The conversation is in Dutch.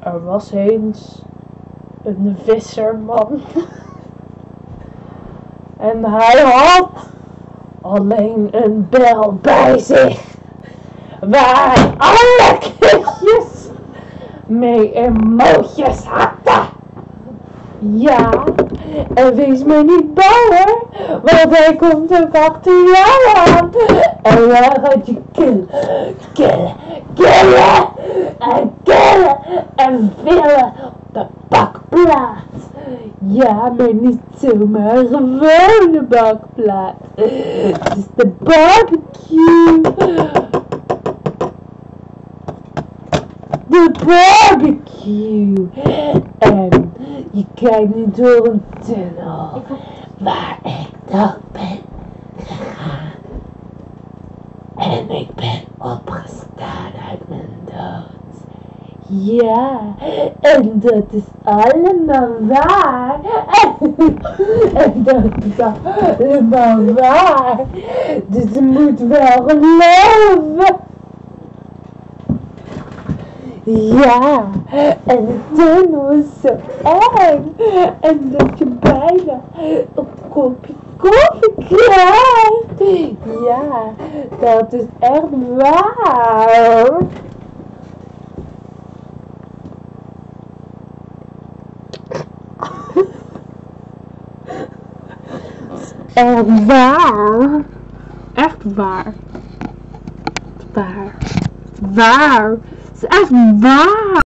Er was eens een visserman en hij had alleen een bel bij zich waar hij alle kistjes mee in mootjes hakte. Ja, en wees maar niet bang hoor, want hij komt ook achter jou aan. En hij gaat je killen en villen op de bakplaat. Ja, maar niet zomaar een gewone bakplaat. Het is de barbecue. De barbecue. En je kijkt nu door een tunnel waar ik dood ben gegaan. En ik ben opgestaan uit mijn dood. Ja, en dat is allemaal waar. En dat is allemaal waar. Dus je moet wel geloven. Ja, en de tunnel is zo eng. En dat je bijna een kopje koffie krijgt. Ja, dat is echt waar. Echt waar. Echt waar. Waar. Waar. Het is echt waar.